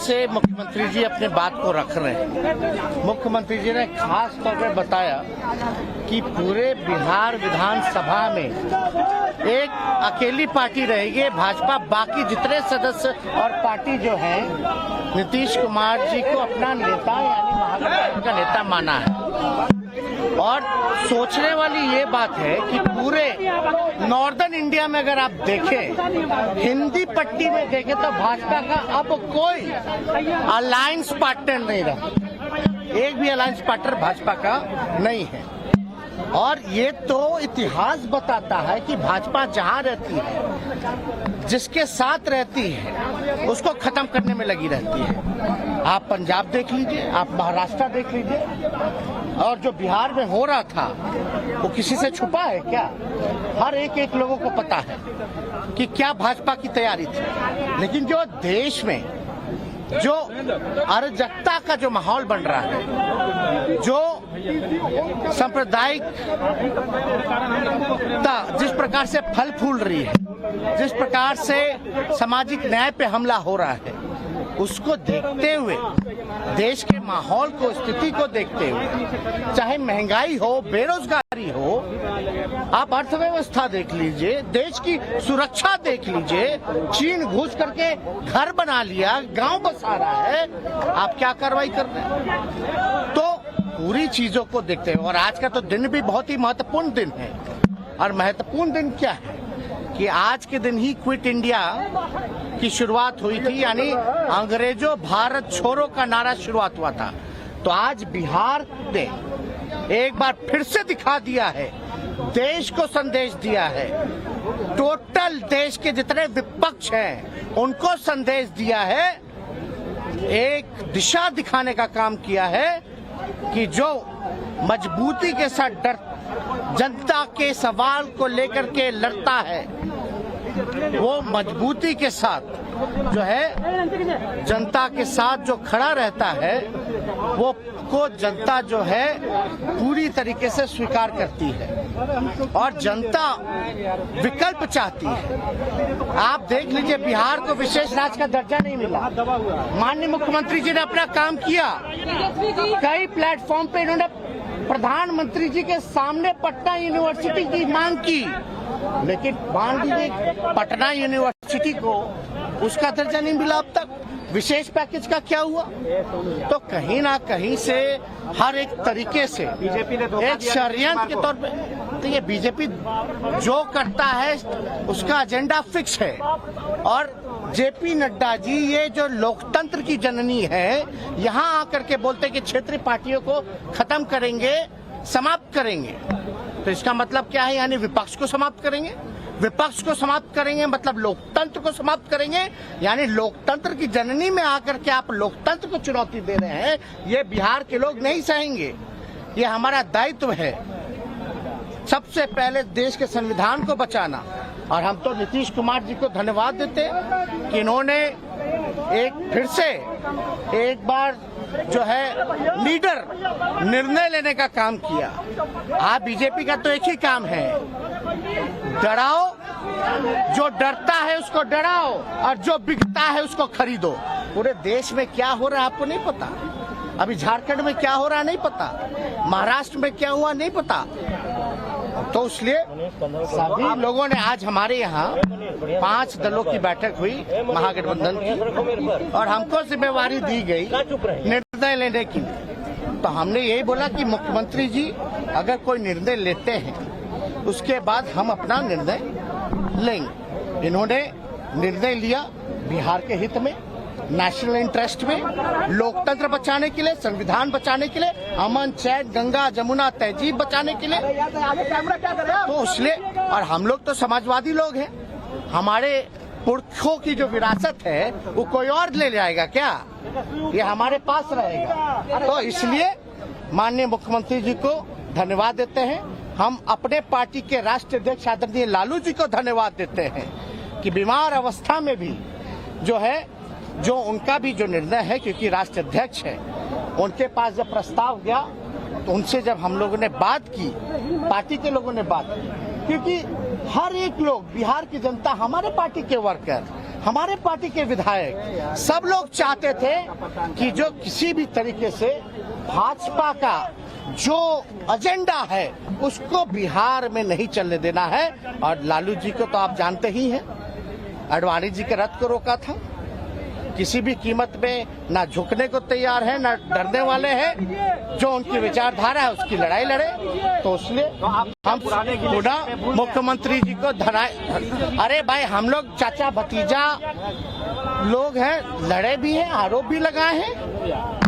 से मुख्यमंत्री जी अपने बात को रख रहे हैं। मुख्यमंत्री जी ने खास तौर पर बताया कि पूरे बिहार विधानसभा में एक अकेली पार्टी रहेगी भाजपा, बाकी जितने सदस्य और पार्टी जो है नीतीश कुमार जी को अपना नेता यानी महागठबंधन का नेता माना है। और सोचने वाली ये बात है कि पूरे नॉर्दर्न इंडिया में अगर आप देखें, हिंदी पट्टी में देखें तो भाजपा का अब कोई अलायंस पार्टनर नहीं रहा, एक भी अलायंस पार्टनर भाजपा का नहीं है। और ये तो इतिहास बताता है कि भाजपा जहां रहती है, जिसके साथ रहती है, उसको खत्म करने में लगी रहती है। आप पंजाब देख लीजिए, आप महाराष्ट्र देख लीजिए, और जो बिहार में हो रहा था वो किसी से छुपा है क्या? हर एक लोगों को पता है कि क्या भाजपा की तैयारी थी। लेकिन जो देश में जो अराजकता का जो माहौल बन रहा है, जो सांप्रदायिकता जिस प्रकार से फल फूल रही है, जिस प्रकार से सामाजिक न्याय पे हमला हो रहा है, उसको देखते हुए, देश के माहौल को, स्थिति को देखते हुए, चाहे महंगाई हो, बेरोजगारी हो, आप अर्थव्यवस्था देख लीजिए, देश की सुरक्षा देख लीजिए, चीन घुस करके घर बना लिया, गांव बसा रहा है, आप क्या कार्रवाई कर रहे हैं? तो पूरी चीजों को देखते हुए, और आज का तो दिन भी बहुत ही महत्वपूर्ण दिन है। और महत्वपूर्ण दिन क्या है कि आज के दिन ही क्विट इंडिया की शुरुआत हुई थी, यानी अंग्रेजों भारत छोड़ो का नारा शुरुआत हुआ था। तो आज बिहार ने एक बार फिर से दिखा दिया है, देश को संदेश दिया है, टोटल देश के जितने विपक्ष हैं उनको संदेश दिया है, एक दिशा दिखाने का काम किया है कि जो मजबूती के साथ जनता के सवाल को लेकर के लड़ता है, वो मजबूती के साथ जो है जनता के साथ जो खड़ा रहता है, वो को जनता जो है पूरी तरीके से स्वीकार करती है और जनता विकल्प चाहती है। आप देख लीजिए, बिहार को विशेष राज्य का दर्जा नहीं मिला। माननीय मुख्यमंत्री जी ने अपना काम किया, कई प्लेटफॉर्म पे इन्होंने प्रधानमंत्री जी के सामने पटना यूनिवर्सिटी की मांग की, लेकिन मान लीजिए पटना यूनिवर्सिटी को उसका दर्जा नहीं मिला अब तक। विशेष पैकेज का क्या हुआ? तो कहीं ना कहीं से हर एक तरीके से बीजेपी ने एक षड्यंत्र के तौर पे, तो ये बीजेपी जो करता है उसका एजेंडा फिक्स है। और जेपी नड्डा जी, ये जो लोकतंत्र की जननी है, यहाँ आकर के बोलते कि क्षेत्रीय पार्टियों को खत्म करेंगे, समाप्त करेंगे। तो इसका मतलब क्या है? यानी विपक्ष को समाप्त करेंगे। विपक्ष को समाप्त करेंगे मतलब लोकतंत्र को समाप्त करेंगे। यानी लोकतंत्र की जननी में आकर के आप लोकतंत्र को चुनौती दे रहे हैं, ये बिहार के लोग नहीं सहेंगे। ये हमारा दायित्व है सबसे पहले देश के संविधान को बचाना। और हम तो नीतीश कुमार जी को धन्यवाद देते हैं कि इन्होंने एक फिर से एक बार जो है लीडर निर्णय लेने का काम किया। आप बीजेपी का तो एक ही काम है, डराओ, जो डरता है उसको डराओ और जो बिकता है उसको खरीदो। पूरे देश में क्या हो रहा है आपको नहीं पता, अभी झारखंड में क्या हो रहा है नहीं पता, महाराष्ट्र में क्या हुआ नहीं पता। तो इसलिए सभी लोगों ने, आज हमारे यहाँ 5 दलों की बैठक हुई महागठबंधन की, और हमको जिम्मेवारी दी गई निर्णय लेने की। तो हमने यही बोला कि मुख्यमंत्री जी अगर कोई निर्णय लेते हैं उसके बाद हम अपना निर्णय लेंगे। इन्होंने निर्णय लिया बिहार के हित में, नेशनल इंटरेस्ट में, लोकतंत्र बचाने के लिए, संविधान बचाने के लिए, अमन चैन गंगा जमुना तहजीब बचाने के लिए। तो इसलिए, और हम लोग तो समाजवादी लोग हैं, हमारे पुरखों की जो विरासत है वो कोई और ले जाएगा क्या? ये हमारे पास रहेगा। तो इसलिए माननीय मुख्यमंत्री जी को धन्यवाद देते हैं। हम अपने पार्टी के राष्ट्रीय अध्यक्ष आदरणीय लालू जी को धन्यवाद देते हैं कि बीमार अवस्था में भी जो है, जो उनका भी जो निर्णय है, क्योंकि राष्ट्रीय अध्यक्ष है, उनके पास जब प्रस्ताव गया तो उनसे जब हम लोगों ने बात की, पार्टी के लोगों ने बात की, क्योंकि हर एक लोग, बिहार की जनता, हमारे पार्टी के वर्कर, हमारे पार्टी के विधायक सब लोग चाहते थे कि जो किसी भी तरीके से भाजपा का जो एजेंडा है उसको बिहार में नहीं चलने देना है। और लालू जी को तो आप जानते ही हैं, आडवाणी जी के रथ को रोका था, किसी भी कीमत में ना झुकने को तैयार है ना डरने वाले हैं, जो उनकी विचारधारा है उसकी लड़ाई लड़े। तो इसलिए हम पुनः मुख्यमंत्री जी को धराए। अरे भाई, हम लोग चाचा भतीजा लोग हैं, लड़े भी हैं, आरोप भी लगाए हैं,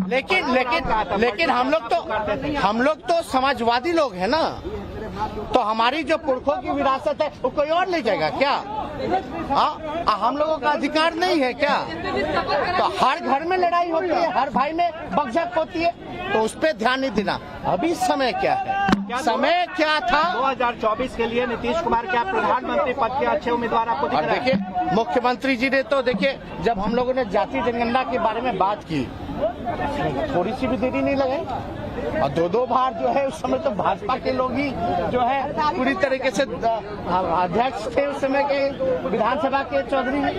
लेकिन हम लोग तो समाजवादी लोग हैं ना। तो हमारी जो पुरखों की विरासत है वो कोई और ले जाएगा क्या? हम लोगों का अधिकार नहीं है क्या? तो हर घर में लड़ाई होती है, हर भाई में बकझक होती है, तो उस पर ध्यान नहीं देना। अभी समय क्या है? समय क्या था? 2024 के लिए नीतीश कुमार क्या प्रधानमंत्री पद के अच्छे उम्मीदवार आपको दिख रहे हैं? देखिए, मुख्यमंत्री जी ने तो देखिए, जब हम लोगों ने जाति जनगणना के बारे में बात की, थोड़ी सी भी देरी नहीं लगाई। और दो बार जो है उस समय तो भाजपा के लोग ही जो है पूरी तरीके से अध्यक्ष थे उस समय के विधानसभा के चौधरी जी,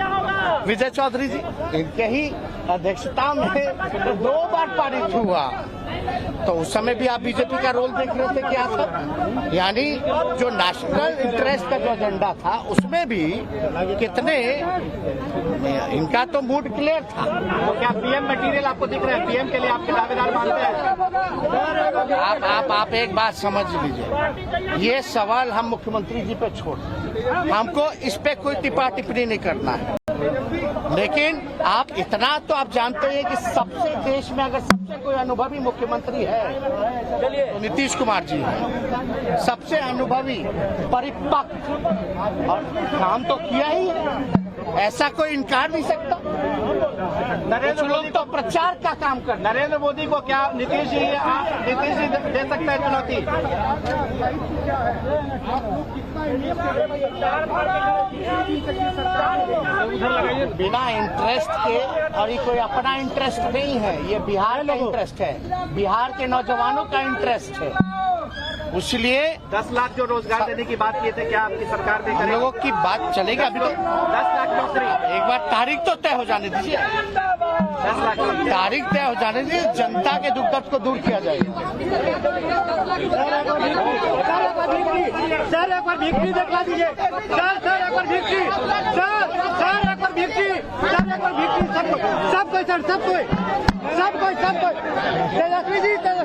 विजय चौधरी जी, इनके ही अध्यक्षता में तो 2 बार पारित हुआ। तो उस समय भी आप बीजेपी का रोल देख रहे थे क्या था? यानी जो नेशनल इंटरेस्ट का जो एजेंडा था उसमें भी कितने इनका तो मूड क्लियर था। तो क्या पीएम मटेरियल आपको दिख रहा है? पीएम के लिए आपके दावेदार मानते हैं? आप एक बात समझ लीजिए, ये सवाल हम मुख्यमंत्री जी पे छोड़, हमको इस पे कोई टिप्पा टिप्पणी नहीं करना है। लेकिन आप इतना तो आप जानते हैं कि सबसे देश में अगर सबसे कोई अनुभवी मुख्यमंत्री है तो नीतीश कुमार जी है। सबसे अनुभवी, परिपक्व, और काम तो किया ही है, ऐसा कोई इनकार नहीं सकता। कुछ लोग तो प्रचार का काम कर। नरेंद्र मोदी को क्या नीतीश जी दे सकता है चुनौती? बिना इंटरेस्ट के, और ये कोई अपना इंटरेस्ट नहीं है, ये बिहार का इंटरेस्ट है, बिहार के नौजवानों का इंटरेस्ट है। इसलिए 10 लाख जो रोजगार देने की बात की थी, क्या आपकी सरकार देगी? हम लोगों की बात चलेगी। अभी तो 10 लाख नौकरी, एक बार तारीख तो तय हो जाने दीजिए, 10 लाख तारीख तय हो जाने दीजिए, जनता के दुख दर्द को दूर किया जाएगा। सर एक बार भिक्ट्री दिखला दीजिए। सर एक बार भिक्ट्री, सर एक बार भिक्ट्री, सर एक बार भिक्ट्री। सब कोई सर, सब कोई तेजस्वी जी, चले।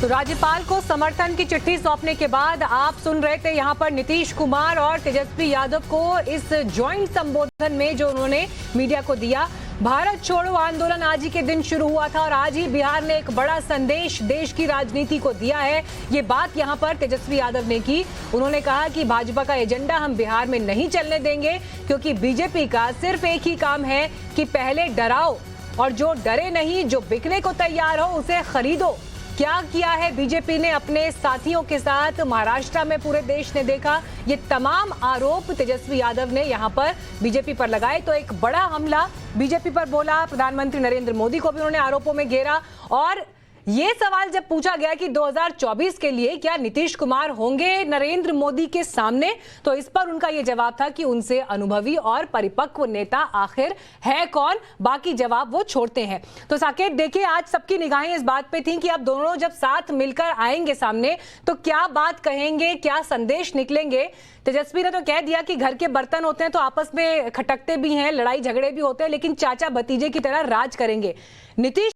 तो राज्यपाल को समर्थन की चिट्ठी सौंपने के बाद आप सुन रहे थे यहाँ पर नीतीश कुमार और तेजस्वी यादव को इस ज्वाइंट संबोधन में जो उन्होंने मीडिया को दिया। भारत छोड़ो आंदोलन आज ही के दिन शुरू हुआ था और आज ही बिहार ने एक बड़ा संदेश देश की राजनीति को दिया है। ये बात यहाँ पर तेजस्वी यादव ने की। उन्होंने कहा कि भाजपा का एजेंडा हम बिहार में नहीं चलने देंगे, क्योंकि बीजेपी का सिर्फ एक ही काम है कि पहले डराओ, और जो डरे नहीं, जो बिकने को तैयार हो उसे खरीदो। क्या किया है बीजेपी ने अपने साथियों के साथ महाराष्ट्र में, पूरे देश ने देखा। ये तमाम आरोप तेजस्वी यादव ने यहाँ पर बीजेपी पर लगाए। तो एक बड़ा हमला बीजेपी पर बोला, प्रधानमंत्री नरेंद्र मोदी को भी उन्होंने आरोपों में घेरा। और ये सवाल जब पूछा गया कि 2024 के लिए क्या नीतीश कुमार होंगे नरेंद्र मोदी के सामने, तो इस पर उनका ये जवाब था कि उनसे अनुभवी और परिपक्व नेता आखिर है कौन, बाकी जवाब वो छोड़ते हैं। तो साकेत देखिए, आज सबकी निगाहें इस बात पे थी कि अब दोनों जब साथ मिलकर आएंगे सामने तो क्या बात कहेंगे, क्या संदेश निकलेंगे। तेजस्वी ने तो कह दिया कि घर के बर्तन होते हैं तो आपस में खटकते भी हैं, लड़ाई झगड़े भी होते हैं, लेकिन चाचा भतीजे की तरह राज करेंगे। नीतीश